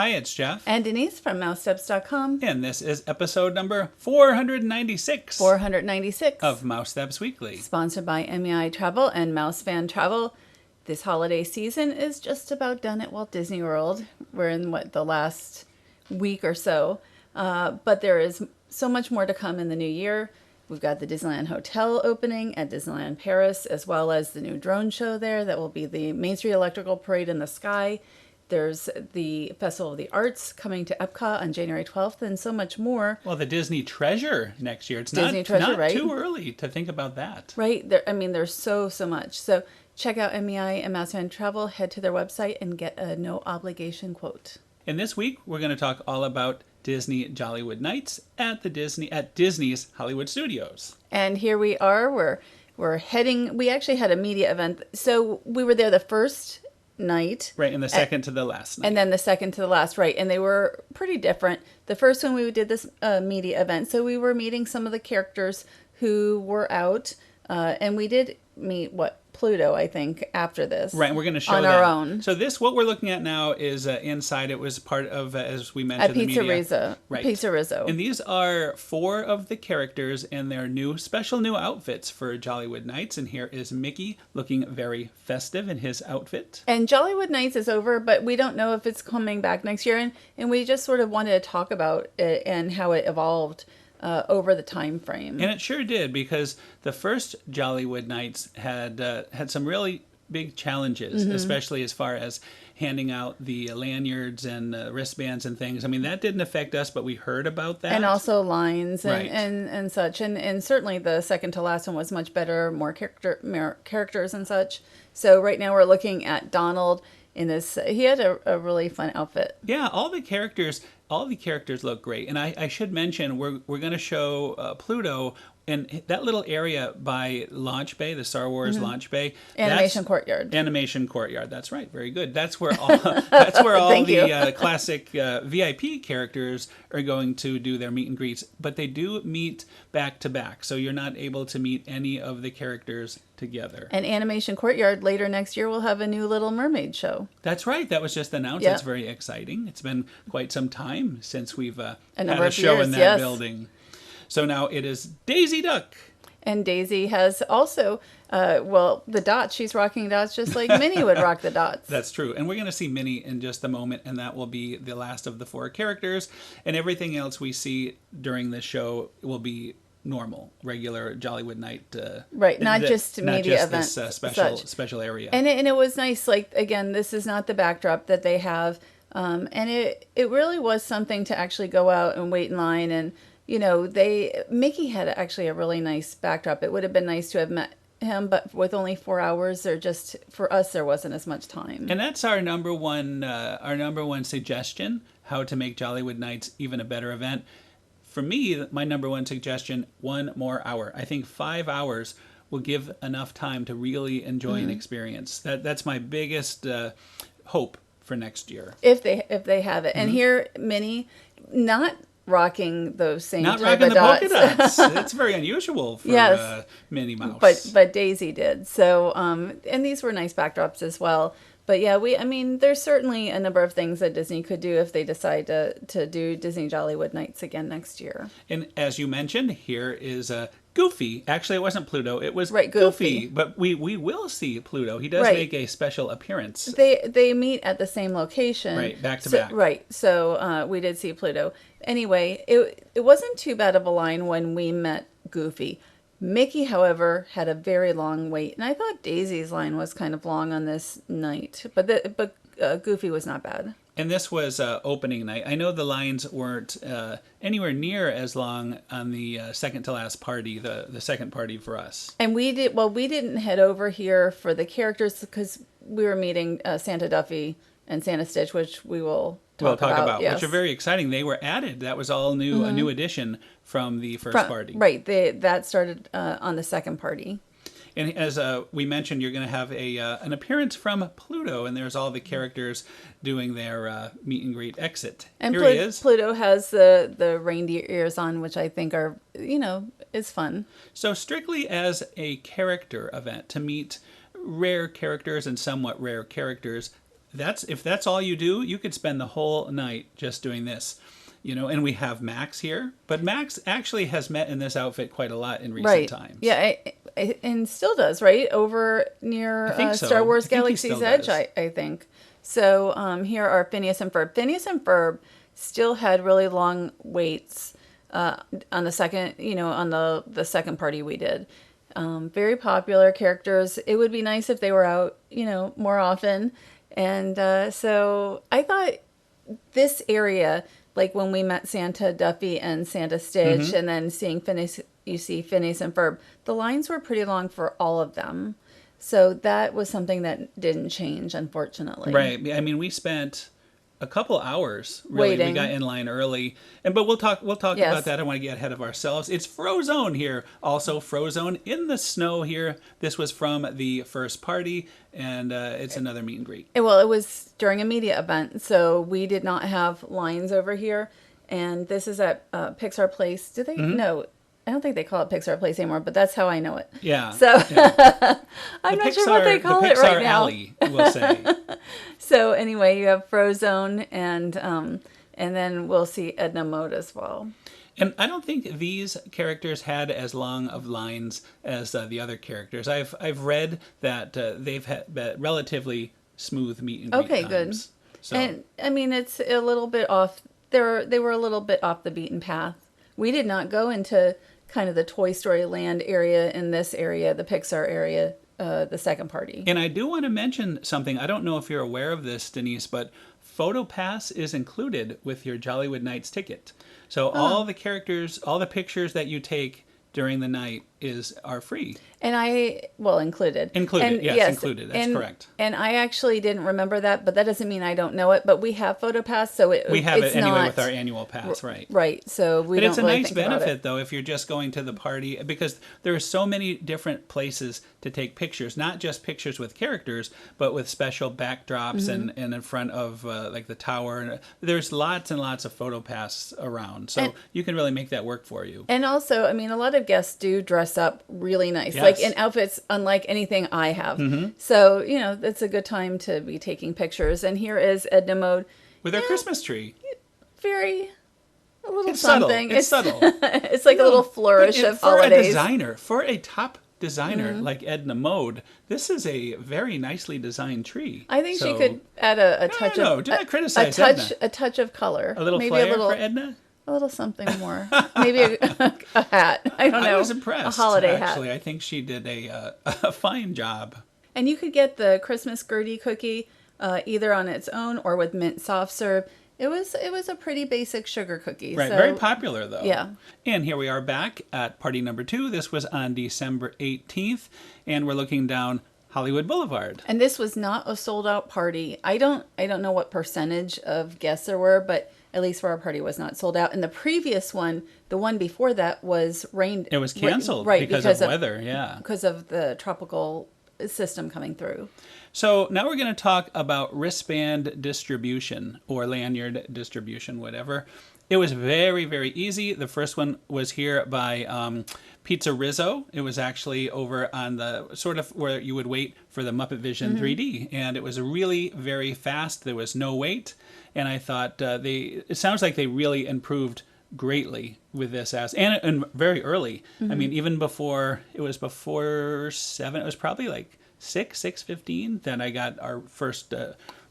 Hi, it's Jeff. And Denise from Mousesteps.com. And this is episode number 496. 496. Of Mousesteps Weekly. Sponsored by MEI Travel and Mouse Fan Travel. This holiday season is just about done at Walt Disney World. We're in, the last week or so. But there is so much more to come in the new year. We've got the Disneyland Hotel opening at Disneyland Paris, as well as the new drone show there. That will be the Main Street Electrical Parade in the Sky. There's the Festival of the Arts coming to Epcot on January 12th, and so much more. Well, the Disney Treasure next year. It's Disney not Treasure, right? too early to think about that. Right. There's so much. So check out MEI and Mouse Fan Travel. Head to their website and get a no obligation quote. And this week, we're going to talk all about Disney Jollywood Nights at Disney's Hollywood Studios. And here we are. We're heading. We actually had a media event. So we were there the first night. Right, and the second to the last night. And then the second to the last, right. And they were pretty different. The first one we did this media event. So we were meeting some of the characters who were out. And we did meet, Pluto, I think, after this. Right, and we're going to show on our own. So what we're looking at now is inside. It was part of, as we mentioned, the media. Right. Pizza Rizzo. And these are 4 of the characters in their special new outfits for Jollywood Nights. And here is Mickey looking very festive in his outfit. And Jollywood Nights is over, but we don't know if it's coming back next year. And we just sort of wanted to talk about it and how it evolved over the time frame. And it sure did, because the first Jollywood Nights had some really big challenges, especially as far as handing out the lanyards and wristbands and things. I mean, that didn't affect us, but we heard about that. And also lines and, right. and such. And certainly the second to last one was much better, more characters and such. So right now we're looking at Donald in this. He had a really fun outfit. Yeah, all the characters look great. And I should mention, we're going to show Pluto in that little area by Launch Bay, the Star Wars Launch Bay. Animation Courtyard. Animation Courtyard. That's right. Very good. That's where all the classic VIP characters are going to do their meet and greets. But they do meet back to back, so you're not able to meet any of the characters together. And Animation Courtyard later next year will have a new Little Mermaid show. That's right. That was just announced. Yep. It's very exciting. It's been quite some time since we've had a show in that building. So now it is Daisy Duck. And Daisy has also, the dots. She's rocking dots just like Minnie would rock the dots. That's true. And we're going to see Minnie in just a moment, and that will be the last of the 4 characters. And everything else we see during this show will be normal, regular Jollywood Night. Right, not just media events. This special area. And it was nice. Like, again, this is not the backdrop that they have. And it really was something to actually go out and wait in line. And, Mickey had actually a really nice backdrop. It would have been nice to have met him, but with only 4 hours, for us, there wasn't as much time. And that's our number one suggestion, how to make Jollywood Nights even a better event. For me, my number one suggestion, 1 more hour. I think 5 hours will give enough time to really enjoy an experience. That's my biggest hope for next year. If they have it. And here, Minnie, not rocking those same not type rocking of the dots. polka dots. It's very unusual for Minnie Mouse. But Daisy did. So, and these were nice backdrops as well. But yeah, there's certainly a number of things that Disney could do if they decide to do Disney Jollywood Nights again next year. And as you mentioned, here is Goofy. Actually, it wasn't Pluto. It was Goofy. But we will see Pluto. He does make a special appearance. They meet at the same location. Right, back to back. Right. So we did see Pluto. Anyway, it wasn't too bad of a line when we met Goofy. Mickey, however, had a very long wait, and I thought Daisy's line was kind of long on this night, but Goofy was not bad. And this was opening night. I know the lines weren't anywhere near as long on the second to last party, the second party for us. And we didn't head over here for the characters because we were meeting Santa Duffy and Santa Stitch, which we'll talk about, yes. Which are very exciting. They were added. That was all new, a new addition from the first party. Right. That started on the second party. And as we mentioned, you're going to have an appearance from Pluto, and there's all the characters doing their meet and greet exit. And Here he is. Pluto has the reindeer ears on, which I think are, is fun. So strictly as a character event, to meet rare characters and somewhat rare characters, if that's all you do, you could spend the whole night just doing this. And we have Max here, but Max actually has met in this outfit quite a lot in recent times. Yeah, and still does, right? Over near so. Star Wars I think Galaxy's Edge, I think. So here are Phineas and Ferb. Phineas and Ferb still had really long waits on the second, on the second party we did. Very popular characters. It would be nice if they were out, more often. And so I thought this area, like when we met Santa Duffy and Santa Stitch, and then seeing Phineas, you see Phineas and Ferb, the lines were pretty long for all of them. So that was something that didn't change, unfortunately. Right. I mean, we spent a couple hours really. Waiting. We got in line early, but we'll talk Yes. about that. I don't want to get ahead of ourselves. It's Frozone here, also Frozone in the snow here. This was from the first party, and it's another meet and greet. Well, it was during a media event, so we did not have lines over here. And this is at Pixar Place. Do they? No, I don't think they call it Pixar Place anymore, but that's how I know it. Yeah. So yeah. I'm not sure what they call it right now. Alley, we'll say. So anyway, you have Frozone, and then we'll see Edna Mode as well. And I don't think these characters had as long of lines as the other characters. I've read that they've had relatively smooth meet and greet Okay, times. good. So. And I mean, it's a little bit off. They were a little bit off the beaten path. We did not go into kind of the Toy Story Land area in this area, the Pixar area, the second party. And I do want to mention something. I don't know if you're aware of this, Denise, but PhotoPass is included with your Jollywood Nights ticket. So all the characters, all the pictures that you take during the night are free. And included. Included, yes, included. That's correct. And I actually didn't remember that, but that doesn't mean I don't know it. But we have PhotoPass, so we have it anyway with our annual pass, right? Right. So we. But don't it's a really nice benefit though if you're just going to the party, because there are so many different places to take pictures, not just pictures with characters, but with special backdrops and in front of like the tower. There's lots and lots of PhotoPass around, so you can really make that work for you. And also, I mean, a lot of guests do dress up really nice, Yes. like in outfits unlike anything I have. So, it's a good time to be taking pictures. And here is Edna Mode. With our Christmas tree. A little It's something. subtle. It's like a little flourish of holidays. For a top designer like Edna Mode, this is a very nicely designed tree. I think she could add a touch of... do not criticize Edna. Edna. A touch of color. A little flair for Edna? A little something more. Maybe a hat. I don't know. I was impressed. A holiday actually. hat. I think she did a fine job. And you could get the Christmas Gertie cookie either on its own or with mint soft serve. It was a pretty basic sugar cookie. Right, so, very popular though. Yeah. And here we are back at party number 2. This was on December 18th, and we're looking down Hollywood Boulevard. And this was not a sold out party. I don't know what percentage of guests there were, but at least for our party was not sold out. And the previous one, the one before that, was rained. It was canceled because of weather, yeah. Because of the tropical system coming through. So now we're going to talk about wristband distribution or lanyard distribution, whatever. It was very, very easy. The first one was here by Pizza Rizzo. It was actually over on the sort of where you would wait for the Muppet Vision 3D. And it was really very fast. There was no wait. And I thought it sounds like they really improved greatly with this and very early. I mean, even before 7, it was probably like 6:15 that I got our first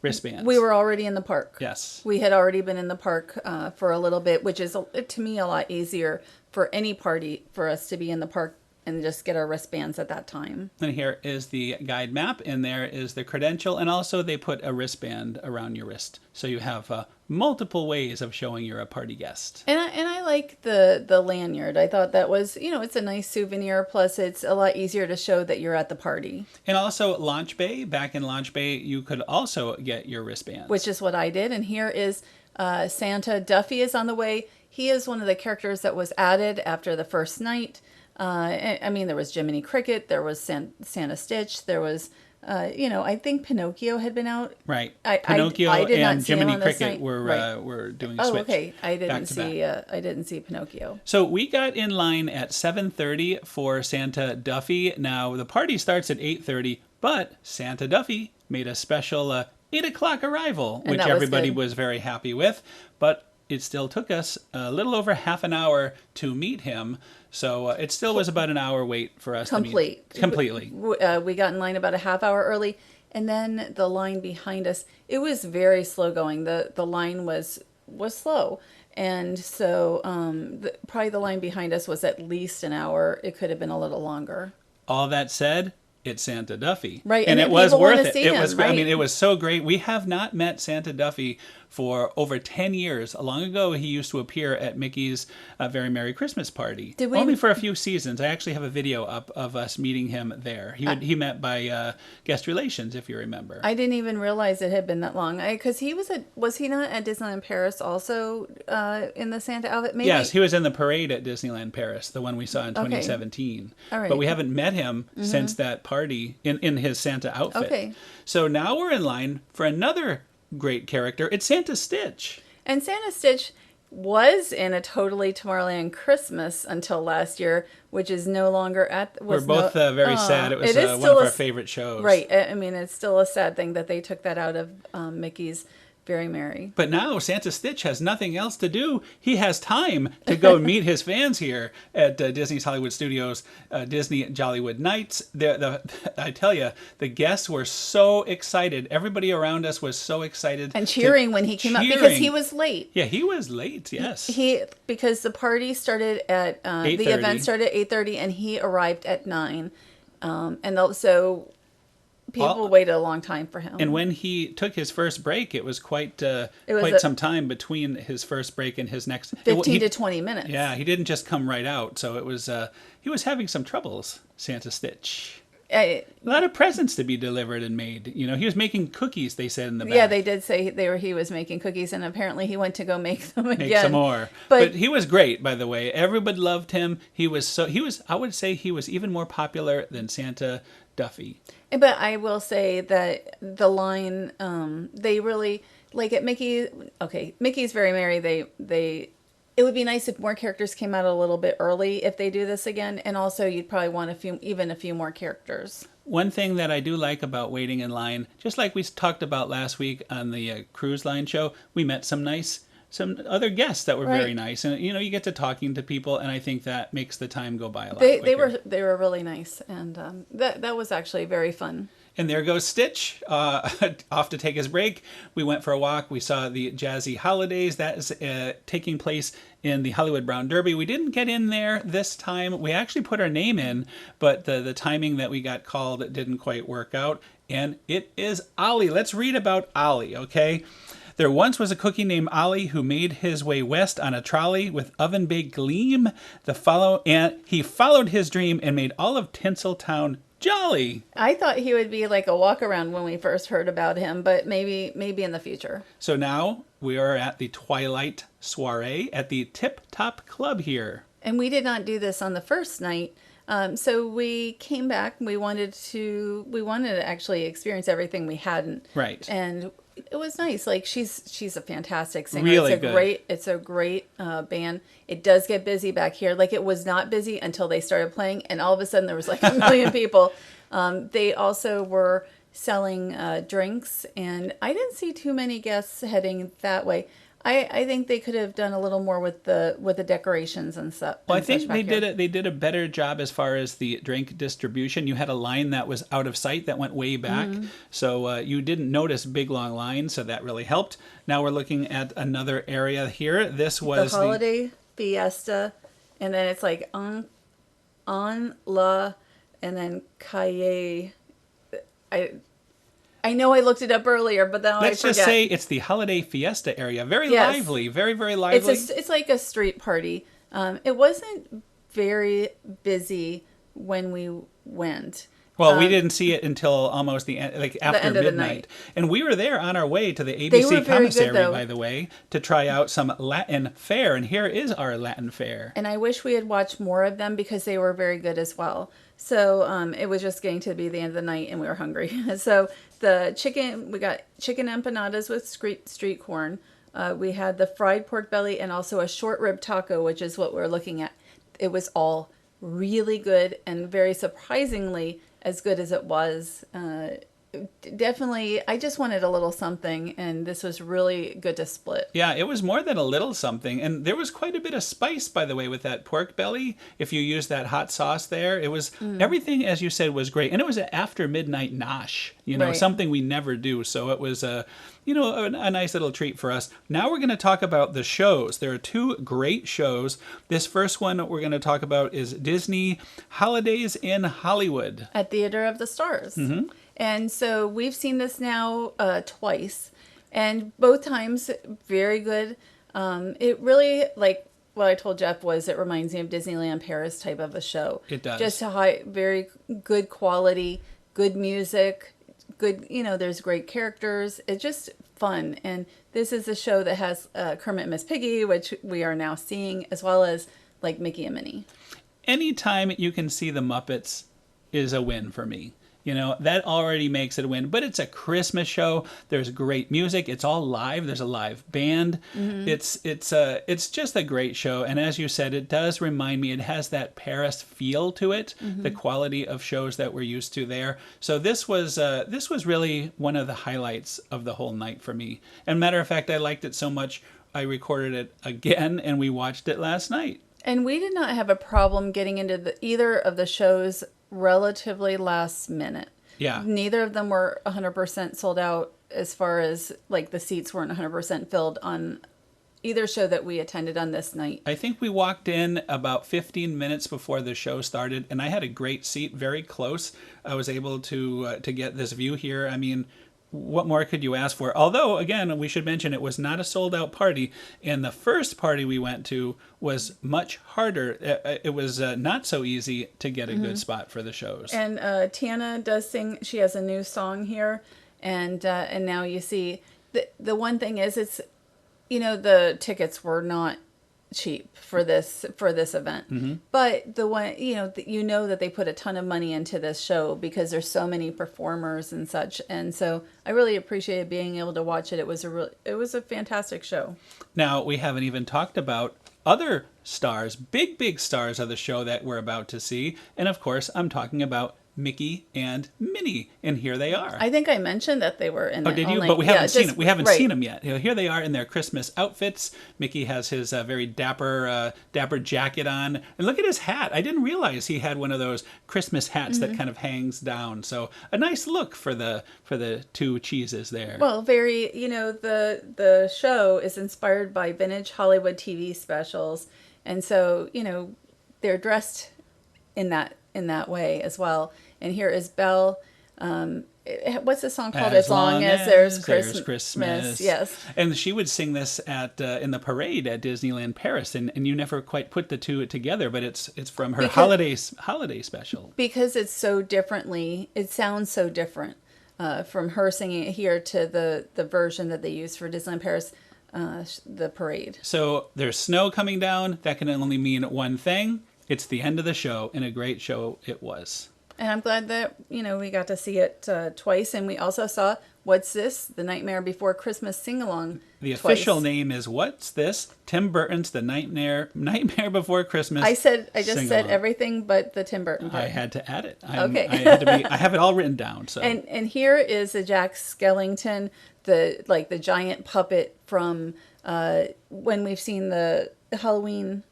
wristbands. We were already in the park. Yes. We had already been in the park for a little bit, which is, to me, a lot easier for any party for us to be in the park and just get our wristbands at that time. And here is the guide map, and there is the credential, and also they put a wristband around your wrist. So you have multiple ways of showing you're a party guest. And I like the lanyard. I thought that was, it's a nice souvenir, plus it's a lot easier to show that you're at the party. And also Launch Bay, back in Launch Bay, you could also get your wristbands. Which is what I did. And here is Santa Duffy is on the way. He is one of the characters that was added after the first night. I mean, there was Jiminy Cricket, there was Santa Stitch, there was, I think Pinocchio had been out. Right. Pinocchio and Jiminy Cricket were doing a switch. Oh, okay. I didn't see Pinocchio. So we got in line at 7:30 for Santa Duffy. Now the party starts at 8:30, but Santa Duffy made a special 8 o'clock arrival, And which that was everybody good. was very happy with. But it still took us a little over half an hour to meet him. So it still was about an hour wait for us to meet completely. We got in line about a half hour early, and then the line behind us, it was very slow going. The line was slow. And so probably the line behind us was at least an hour. It could have been a little longer. All that said, it's Santa Duffy. Right. And And it was people wanna worth it. see It him, was, I right? mean, it was so great. We have not met Santa Duffy for over 10 years. Long ago, he used to appear at Mickey's Very Merry Christmas Party. Did we- Only for a few seasons. I actually have a video up of us meeting him there. He met by guest relations, if you remember. I didn't even realize it had been that long. Because was he not at Disneyland Paris also in the Santa outfit? Maybe. Yes, he was in the parade at Disneyland Paris, the one we saw in 2017. All right. But we haven't met him since that party in his Santa outfit. Okay. So now we're in line for another great character. It's Santa Stitch. And Santa Stitch was in a Totally Tomorrowland Christmas until last year, which is no longer at. We're both very sad. It was is one of still our favorite shows. Right. I mean, it's still a sad thing that they took that out of Mickey's Very Merry. But now Santa Stitch has nothing else to do. He has time to go meet his fans here at Disney's Hollywood Studios, Disney Jollywood Nights. I tell you, the guests were so excited. Everybody around us was so excited. And cheering when he came up because he was late. Yeah, he was late, yes. Because the party started at, the event started at 8:30 and he arrived at 9. So people waited a long time for him. And when he took his first break, it was quite some time between his first break and his next 15 to 20 minutes. Yeah, he didn't just come right out. So it was he was having some troubles, Santa Stitch. A lot of presents to be delivered and made. You know, he was making cookies, they said in the back. Yeah, they did say he was making cookies, and apparently he went to go make them again. Make some more. But he was great, by the way. Everybody loved him. I would say he was even more popular than Santa Duffy. But I will say that the line, they really, like at Mickey's Very Merry, it would be nice if more characters came out a little bit early if they do this again. And also you'd probably want a few more characters. One thing that I do like about waiting in line, just like we talked about last week on the cruise line show, we met some other guests that were very nice, and you get to talking to people, and I think that makes the time go by a lot quicker. They were really nice, and that was actually very fun. And there goes Stitch, off to take his break. We went for a walk. We saw the Jazzy Holidays. That is taking place in the Hollywood Brown Derby. We didn't get in there this time. We actually put our name in, but the timing that we got called didn't quite work out. And it is Ollie. Let's read about Ollie, okay? There once was a cookie named Ollie who made his way west on a trolley with oven-baked gleam. And he followed his dream and made all of Tinseltown jolly. I thought he would be like a walk-around when we first heard about him, but maybe in the future. So now we are at the Twilight Soiree at the Tip Top Club here. And we did not do this on the first night. So we came back. We wanted to actually experience everything we hadn't. Right. And it was nice. Like she's a fantastic singer. Really good. It's a great band. It does get busy back here. Like it was not busy until they started playing, and all of a sudden there was like a million people. They also were selling drinks, and I didn't see too many guests heading that way. I think they could have done a little more with the decorations and stuff. Well, I think they did a better job as far as the drink distribution. You had a line that was out of sight that went way back, so you didn't notice big long lines, so that really helped. Now we're looking at another area here. This was the holiday fiesta, and then it's like on la, and then calle. I know I looked it up earlier, but then I forget. Let's just say it's the holiday fiesta area. Very lively, very, very lively. It's like a street party. It wasn't very busy when we went. Well, we didn't see it until almost the end, like after end of the midnight. night. And we were there on our way to the ABC commissary, by the way, to try out some Latin fare. And here is our Latin fare. And I wish we had watched more of them because they were very good as well. So it was just getting to be the end of the night and we were hungry. So we got chicken empanadas with street corn. We had the fried pork belly and also a short rib taco, which is what we're looking at. It was all really good and very surprisingly as good as it was definitely, I just wanted a little something, and this was really good to split. Yeah, it was more than a little something. And there was quite a bit of spice, by the way, with that pork belly. If you use that hot sauce there, it was everything, as you said, was great. And it was an after midnight nosh, Right. something we never do. So it was a nice little treat for us. Now we're going to talk about the shows. There are two great shows. This first one we're going to talk about is Disney Holidays in Hollywood. At Theater of the Stars. And so we've seen this now twice, and both times very good. It really, like what I told Jeff, was it reminds me of Disneyland Paris type of a show. It does. Just a high, very good quality, good music, good, there's great characters. It's just fun. And this is a show that has Kermit and Miss Piggy, which we are now seeing, as well as like Mickey and Minnie. Anytime you can see the Muppets is a win for me. That already makes it a win. But it's a Christmas show. There's great music. It's all live. There's a live band. It's just a great show. And as you said, it does remind me. It has that Paris feel to it. The quality of shows that we're used to there. So this was really one of the highlights of the whole night for me. And matter of fact, I liked it so much I recorded it again and we watched it last night. And we did not have a problem getting into either of the shows relatively last minute. Yeah. Neither of them were 100% sold out, as far as like the seats weren't 100% filled on either show that we attended on this night. I think we walked in about 15 minutes before the show started, and I had a great seat very close. I was able to get this view here. I mean, what more could you ask for? Although, again, we should mention it was not a sold-out party, and the first party we went to was much harder. It was not so easy to get a good spot for the shows. And Tiana does sing. She has a new song here, and now you see the one thing is it's the tickets were not cheap for this event, but the one that they put a ton of money into this show because there's so many performers and such, and so I really appreciated being able to watch it. It was a fantastic show. Now we haven't even talked about other stars, big stars of the show that we're about to see, and of course I'm talking about Mickey and Minnie, and here they are. I think I mentioned that they were in it. Oh, did you? Only, but we haven't seen it. We haven't right. seen them yet. Here they are in their Christmas outfits. Mickey has his very dapper jacket on, and look at his hat. I didn't realize he had one of those Christmas hats that kind of hangs down. So a nice look for the two cheeses there. Well, very. The show is inspired by vintage Hollywood TV specials, and so they're dressed in that way as well. And here is Belle. What's the song called? As long as there's Christmas. Yes. And she would sing this at in the parade at Disneyland Paris, and you never quite put the two together, but it's from her holiday special. Because it's so differently. It sounds so different from her singing it here to the version that they use for Disneyland Paris, the parade. So there's snow coming down. That can only mean one thing. It's the end of the show, and a great show it was. And I'm glad that, we got to see it twice. And we also saw What's This? The Nightmare Before Christmas Sing-Along The twice. official name is What's This? Tim Burton's The Nightmare Before Christmas I just said everything but the Tim Burton part. I had to add it. Okay. I have it all written down. So. And here is a Jack Skellington, the giant puppet from when we've seen the Halloween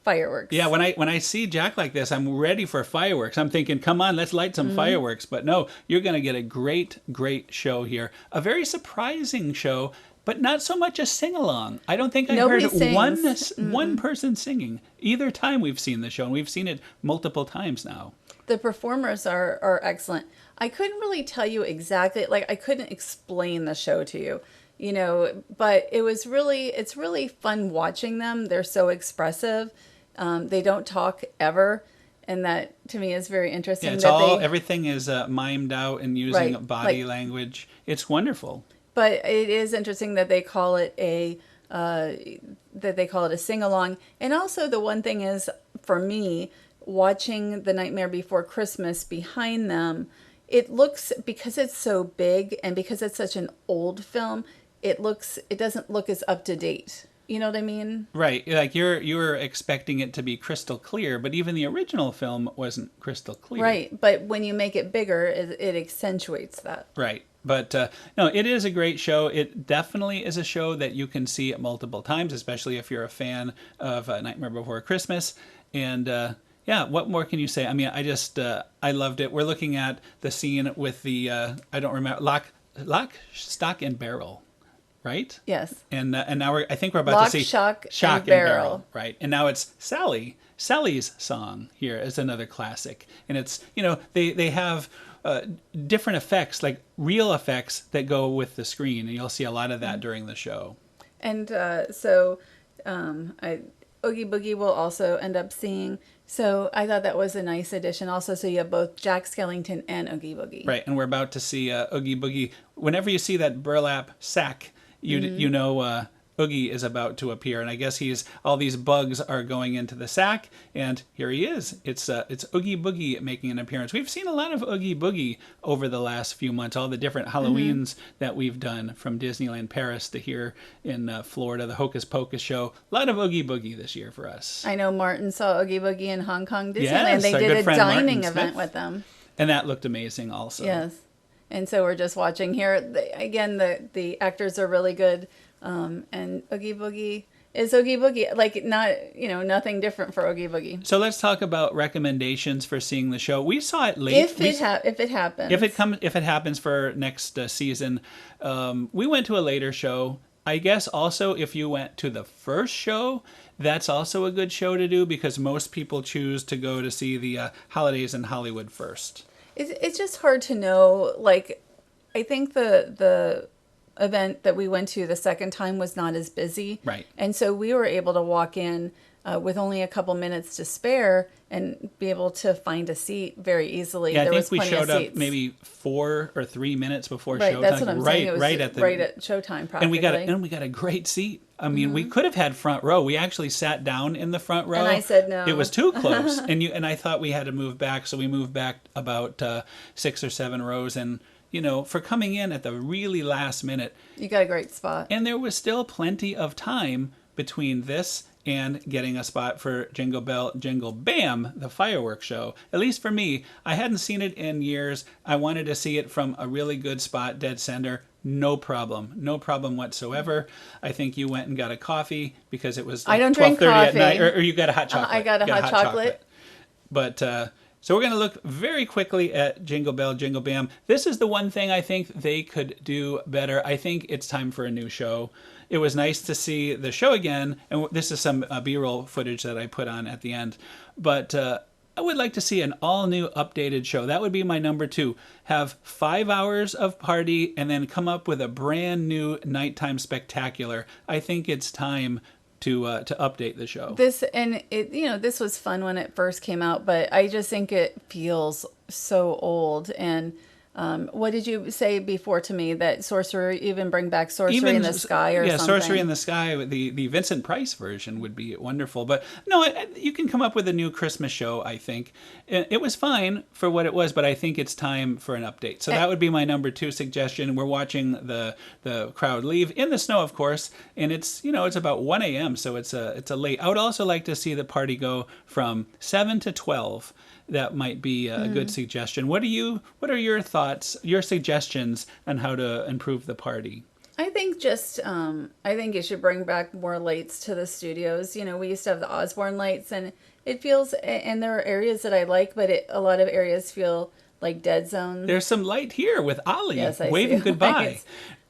fireworks. Yeah, when I see Jack like this, I'm ready for fireworks. I'm thinking, come on, let's light some fireworks. But no, you're going to get a great show here. A very surprising show, but not so much a sing-along. I don't think I heard one person singing either time we've seen the show, and we've seen it multiple times now. The performers are excellent. I couldn't really tell you exactly, I couldn't explain the show to you. But it's really fun watching them. They're so expressive. They don't talk ever, and that to me is very interesting. Yeah, everything is mimed out and using body language. It's wonderful. But it is interesting that they call it a sing-along. And also the one thing is, for me, watching The Nightmare Before Christmas behind them, it looks, because it's so big and because it's such an old film, it doesn't look as up to date. You know what I mean? Right. Like you were expecting it to be crystal clear, but even the original film wasn't crystal clear. Right. But when you make it bigger, it accentuates that. Right. But no, it is a great show. It definitely is a show that you can see multiple times, especially if you're a fan of Nightmare Before Christmas. And yeah, what more can you say? I mean, I loved it. We're looking at the scene with the I don't remember lock, stock, and barrel, right? Yes. And now I think we're about Lock, to see Shock, Shock and Barrel. right? And now it's Sally's song here is another classic, and it's they have different effects, like real effects that go with the screen, and you'll see a lot of that during the show. And so Oogie Boogie will also end up seeing. So I thought that was a nice addition also. So you have both Jack Skellington and Oogie Boogie. Right, and we're about to see Oogie Boogie. Whenever you see that burlap sack, you know Oogie is about to appear, and I guess all these bugs are going into the sack, and here he is. It's Oogie Boogie making an appearance. We've seen a lot of Oogie Boogie over the last few months, all the different Halloweens that we've done, from Disneyland Paris to here in Florida, the Hocus Pocus show. A lot of Oogie Boogie this year for us. I know Martin saw Oogie Boogie in Hong Kong Disneyland. Yes, they our did good a friend dining Martin event Smith. with them. And that looked amazing also. Yes. And so we're just watching here. Again, the actors are really good. And Oogie Boogie is Oogie Boogie. Like, nothing different for Oogie Boogie. So let's talk about recommendations for seeing the show. We saw it late. If it happens. If it happens for next season, we went to a later show. I guess also if you went to the first show, that's also a good show to do, because most people choose to go to see the Holidays in Hollywood first. It's just hard to know. Like, I think the event that we went to the second time was not as busy. Right. And so we were able to walk in with only a couple minutes to spare and be able to find a seat very easily. Yeah, I there think was we plenty showed of up seats. maybe 4 or 3 minutes before Right, showtime. that's what I'm saying. It was right at showtime, practically. And we got a great seat. I mean, we could have had front row. We actually sat down in the front row. And I said no. It was too close, and I thought we had to move back, so we moved back about 6 or 7 rows. And for coming in at the really last minute, You got a great spot. and there was still plenty of time between this and getting a spot for Jingle Bell, Jingle Bam, the fireworks show. At least for me, I hadn't seen it in years. I wanted to see it from a really good spot, dead center. No problem whatsoever. I think you went and got a coffee because it was I don't 12:30 drink at coffee. night, or you got a hot chocolate. I got a hot chocolate. But so we're going to look very quickly at Jingle Bell, Jingle Bam. This is the one thing I think they could do better. I think it's time for a new show. It was nice to see the show again, and this is some B-roll footage that I put on at the end. But I would like to see an all-new updated show. That would be my number 2. Have 5 hours of party and then come up with a brand new nighttime spectacular. I think it's time to update the show. This was fun when it first came out, but I just think it feels so old. And what did you say before to me, that Sorcerer, even bring back Sorcery in the Sky or something? Yeah, Sorcery in the Sky, the Vincent Price version would be wonderful. But no, you can come up with a new Christmas show, I think. It was fine for what it was, but I think it's time for an update. So that would be my number 2 suggestion. We're watching the crowd leave in the snow, of course, and it's about 1 a.m., so it's a late. I would also like to see the party go from 7 to 12. That might be a good suggestion. What are your thoughts, your suggestions on how to improve the party? I think I think you should bring back more lights to the studios. We used to have the Osborne lights, and it feels, and there are areas that I like, but a lot of areas feel like dead zones. There's some light here with Ollie waving goodbye.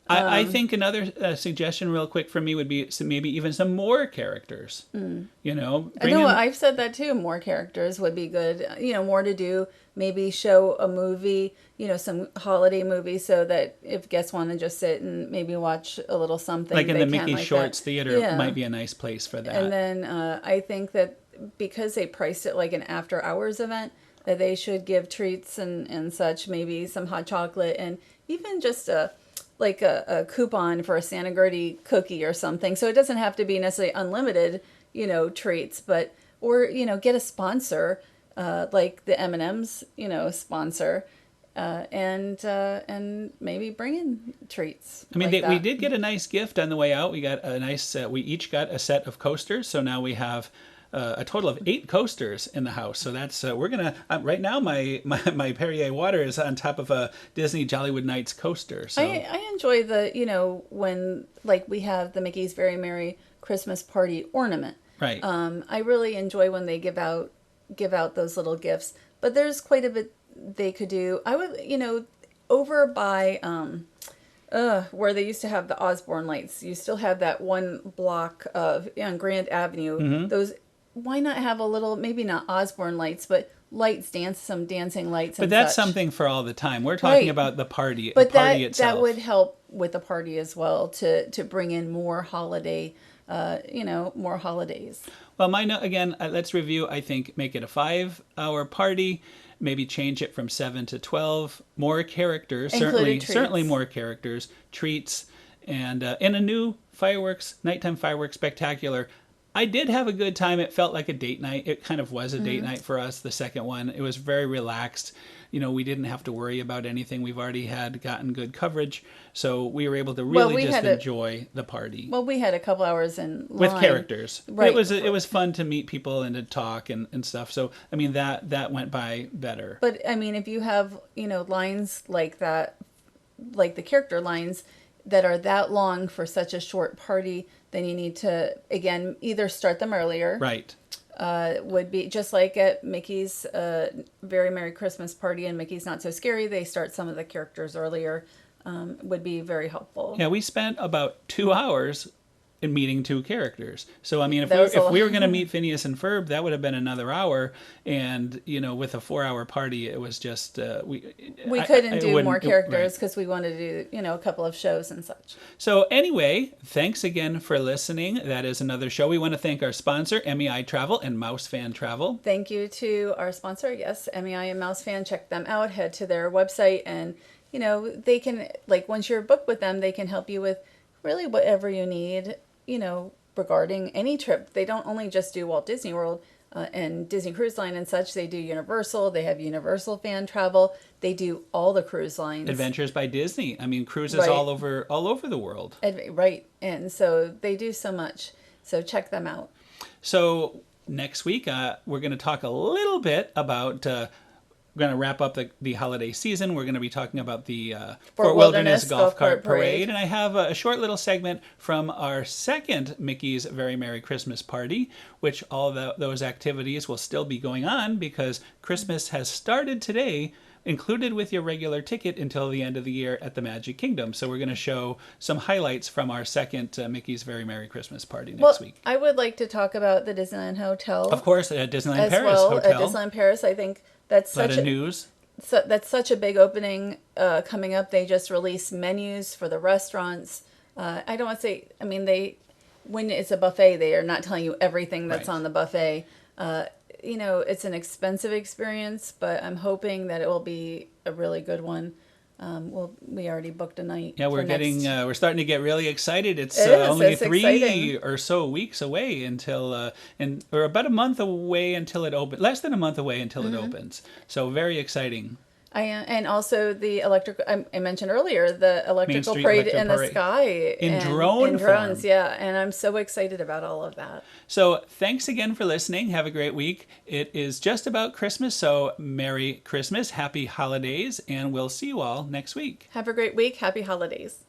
I think another suggestion real quick for me would be maybe even some more characters. I've said that too. More characters would be good. More to do. Maybe show a movie, some holiday movie, so that if guests want to just sit and maybe watch a little something. Like in the Mickey Shorts Theater might be a nice place for that. And then I think that because they priced it like an after hours event, that they should give treats and such, maybe some hot chocolate, and even just a coupon for a Santa Gertie cookie or something. So it doesn't have to be necessarily unlimited, treats, or get a sponsor, like the M&M's, sponsor, and maybe bring in treats. I mean, like we that. did get a nice gift on the way out. We got a nice. We each got a set of coasters, so now we have a total of 8 coasters in the house. So that's we're gonna right now. My Perrier water is on top of a Disney Jollywood Nights coaster. So I enjoy the when like we have the Mickey's Very Merry Christmas Party ornament. right. I really enjoy when they give out those little gifts. But there's quite a bit they could do. I would over by where they used to have the Osborne lights. You still have that one block of on Grand Avenue. Mm-hmm. Those why not have a little maybe not Osborne lights, but lights some dancing lights. But that's such. something for all the time. We're talking Right. about the party. But the party itself. that would help with the party as well to bring in more holiday, more holidays. Well, again, let's review. I think make it a 5-hour party. Maybe change it from 7 to 12. More characters, Included certainly treats. more characters, treats, and in a new nighttime fireworks spectacular. I did have a good time. It felt like a date night. It kind of was a date night for us, the second one. It was very relaxed. We didn't have to worry about anything. We've already had gotten good coverage. So we were able to really enjoy the party. Well, we had a couple hours in line. With characters. Right. It was fun to meet people and to talk and stuff. So, I mean, that went by better. But, I mean, if you have, lines like that, like the character lines that are that long for such a short party, then you need to, again, either start them earlier. Right. Would be just like at Mickey's Very Merry Christmas Party and Mickey's Not So Scary. They start some of the characters earlier. Would be very helpful. Yeah, we spent about 2 hours in meeting 2 characters. So I mean, if we were going to meet Phineas and Ferb, that would have been another hour. And with a 4-hour party, it was just we couldn't do more characters because we wanted to do a couple of shows and such. So anyway, thanks again for listening. That is another show. We want to thank our sponsor, MEI Travel and Mouse Fan Travel. Thank you to our sponsor, yes, MEI and Mouse Fan. Check them out. Head to their website and they can once you're booked with them, they can help you with really whatever you need. Regarding any trip. They don't only just do Walt Disney World and Disney Cruise Line and such. They do Universal. They have Universal Fan Travel. They do all the cruise lines. Adventures by Disney. I mean, cruises right. all over the world. Right. And so they do so much. So check them out. So next week, we're going to talk a little bit about... we're going to wrap up the holiday season. We're going to be talking about the Fort Wilderness Golf Cart Parade. And I have a short little segment from our second Mickey's Very Merry Christmas Party, which all those activities will still be going on because Christmas has started today, included with your regular ticket until the end of the year at the Magic Kingdom. So we're going to show some highlights from our second Mickey's Very Merry Christmas Party next week. I would like to talk about the Disneyland Hotel. Of course, at Disneyland Paris Hotel. At Disneyland Paris, I think that's such news. So that's such a big opening coming up. They just released menus for the restaurants. I don't want to say, I mean, when it's a buffet, they are not telling you everything that's on the buffet. It's an expensive experience, but I'm hoping that it will be a really good one. We already booked a night. Yeah, we're starting to get really excited. It's only 3 exciting. or so weeks away until, or about a month away until it opens. Less than a month away until it opens. So very exciting. And also the I mentioned earlier, the electrical parade in the sky. In drones, form. Yeah. And I'm so excited about all of that. So thanks again for listening. Have a great week. It is just about Christmas, so Merry Christmas, Happy Holidays, and we'll see you all next week. Have a great week. Happy holidays.